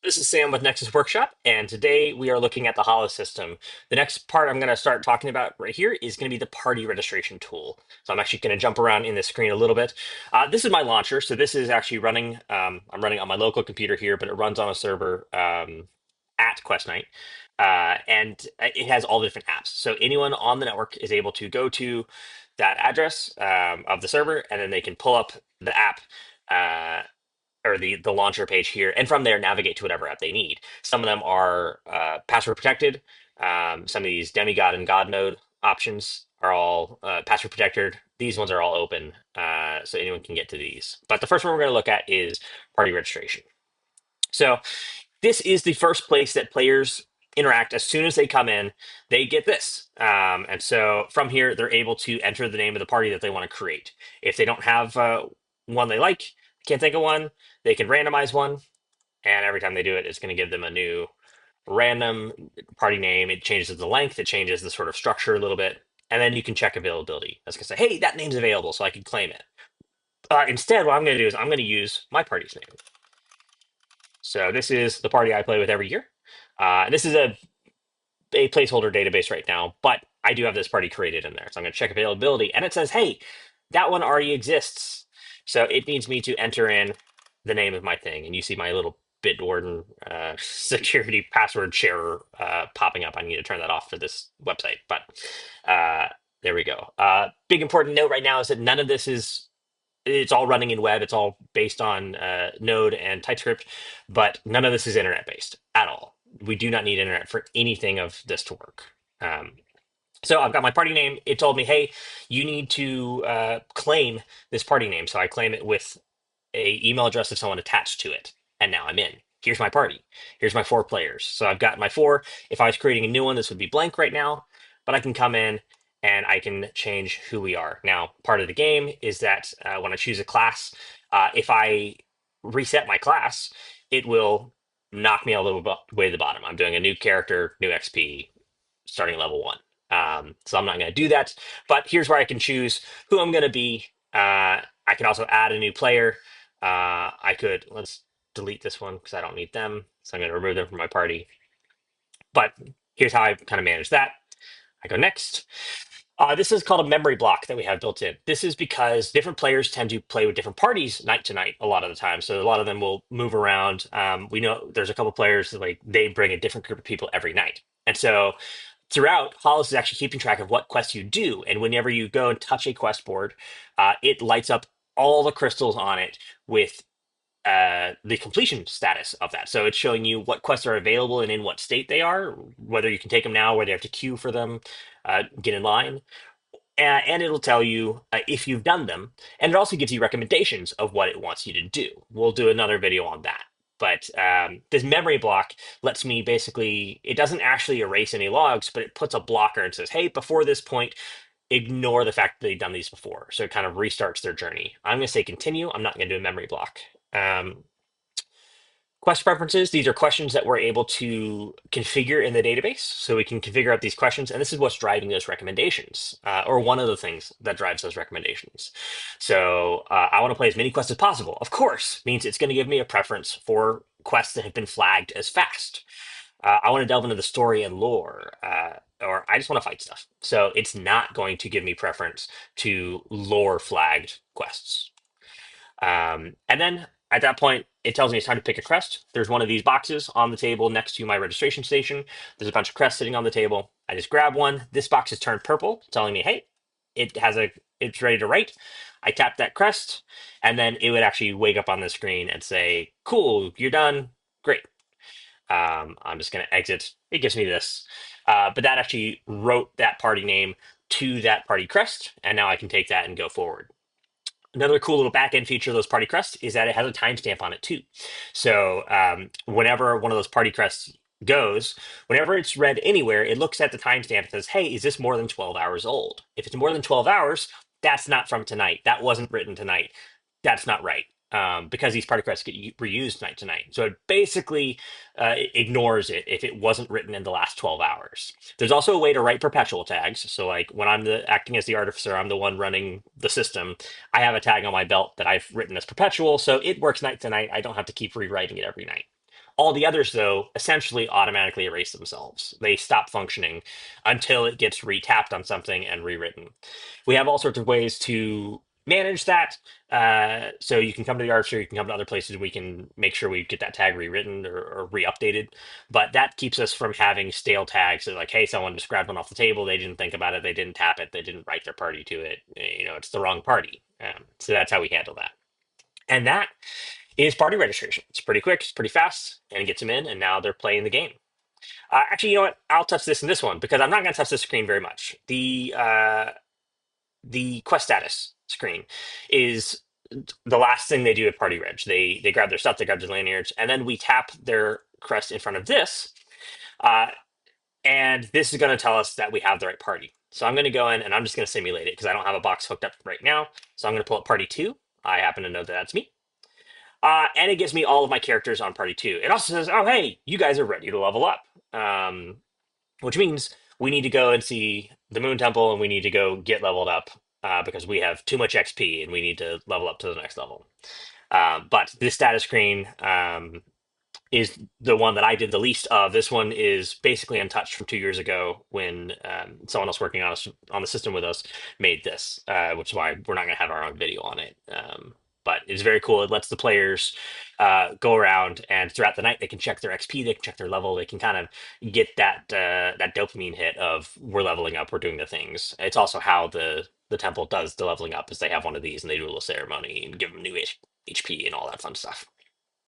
This is Sam with Nexus Workshop, and today we are looking at the Hollow system. The next part I'm going to start talking about right here is going to be the party registration tool. So I'm actually going to jump around in the screen a little bit. This is my launcher, so this is actually running. I'm running on my local computer here, but it runs on a server at Quest Night, and it has all the different apps. So anyone on the network is able to go to that address of the server, and then they can pull up the app. Or the launcher page here, and from there navigate to whatever app they need. Some of them are password protected. Some of these demigod and god mode options are all password protected. These ones are all open, so anyone can get to these. But the first one we're going to look at is party registration. So this is the first place that players interact. As soon as they come in, they get this. And so from here, they're able to enter the name of the party that they want to create. If they don't have one they like, can't think of one, they can randomize one. And every time they do it, it's going to give them a new random party name. It changes the length, it changes the sort of structure a little bit. And then you can check availability. That's going to say, hey, that name's available, so I can claim it. Instead, what I'm going to do is I'm going to use my party's name. So this is the party I play with every year. This is a placeholder database right now, but I do have this party created in there. So I'm going to check availability, and it says, hey, that one already exists. So it needs me to enter in the name of my thing. And you see my little Bitwarden security password sharer popping up. I need to turn that off for this website, but there we go. Big important note right now is that none of this is it's all running in web. It's all based on Node and TypeScript, but none of this is internet based at all. We do not need internet for anything of this to work. Um, so I've got my party name. It told me, hey, you need to claim this party name. So I claim it with a email address of someone attached to it. And now I'm in. Here's my party. Here's my 4 players. So I've got my 4. If I was creating a new one, this would be blank right now, but I can come in and I can change who we are. Now, part of the game is that when I choose a class, if I reset my class, it will knock me a little bit way to the bottom. I'm doing a new character, new XP, starting at level 1. So I'm not going to do that. But here's where I can choose who I'm going to be. I can also add a new player. Let's delete this one because I don't need them. So I'm going to remove them from my party. But here's how I kind of manage that. I go next. This is called a memory block that we have built in. This is because different players tend to play with different parties night to night a lot of the time. So a lot of them will move around. We know there's a couple players that like they bring a different group of people every night. And so throughout, Hollis is actually keeping track of what quests you do. And whenever you go and touch a quest board, it lights up all the crystals on it with the completion status of that. So it's showing you what quests are available and in what state they are, whether you can take them now, whether you have to queue for them, get in line. And it'll tell you if you've done them. And it also gives you recommendations of what it wants you to do. We'll do another video on that. But this memory block lets me basically, it doesn't actually erase any logs, but it puts a blocker and says, hey, before this point, ignore the fact that they've done these before. So it kind of restarts their journey. I'm going to say continue. I'm not going to do a memory block. Quest preferences, these are questions that we're able to configure in the database. So we can configure up these questions, and this is what's driving those recommendations, or one of the things that drives those recommendations. So I want to play as many quests as possible. Of course, means it's going to give me a preference for quests that have been flagged as fast. I want to delve into the story and lore, or I just want to fight stuff. So it's not going to give me preference to lore flagged quests. And then at that point, it tells me it's time to pick a crest. There's one of these boxes on the table next to my registration station. There's a bunch of crests sitting on the table. I just grab one. This box is turned purple, telling me, hey, it's ready to write. I tap that crest, and then it would actually wake up on the screen and say, cool, you're done. Great. I'm just going to exit. It gives me this. But that actually wrote that party name to that party crest, and now I can take that and go forward. Another cool little backend feature of those party crests is that it has a timestamp on it too. So whenever one of those party crests goes, whenever it's read anywhere, it looks at the timestamp and says, hey, is this more than 12 hours old? If it's more than 12 hours, that's not from tonight. That wasn't written tonight. That's not right. Because these party crests get reused night to night. So it basically ignores it if it wasn't written in the last 12 hours. There's also a way to write perpetual tags. So like when I'm acting as the artificer, I'm the one running the system. I have a tag on my belt that I've written as perpetual, so it works night to night. I don't have to keep rewriting it every night. All the others, though, essentially automatically erase themselves. They stop functioning until it gets retapped on something and rewritten. We have all sorts of ways to manage that. So you can come to the archer, you can come to other places. We can make sure we get that tag rewritten or re-updated. But that keeps us from having stale tags that like, hey, someone just grabbed one off the table, they didn't think about it, they didn't tap it, they didn't write their party to it. It's the wrong party. So that's how we handle that. And that is party registration. It's pretty quick, it's pretty fast, and it gets them in, and now they're playing the game. Actually, you know what? I'll touch this in this one because I'm not going to touch this screen very much. The quest status screen is the last thing they do at Party Reg. They grab their stuff, they grab their lanyards, and then we tap their crest in front of this, uh, and this is going to tell us that we have the right party. So I'm going to go in and I'm just going to simulate it because I don't have a box hooked up right now. So I'm going to pull up Party 2. I happen to know that that's me. And it gives me all of my characters on Party 2. It also says, oh, hey, you guys are ready to level up. Which means we need to go and see the Moon Temple and we need to go get leveled up because we have too much XP and we need to level up to the next level. But this status screen is the one that I did the least of. This one is basically untouched from 2 years ago when someone else working on the system with us made this, which is why we're not going to have our own video on it. But it's very cool. It lets the players go around and throughout the night they can check their XP, they can check their level, they can kind of get that dopamine hit of we're leveling up, we're doing the things. It's also how the temple does the leveling up is they have one of these and they do a little ceremony and give them new HP and all that fun stuff.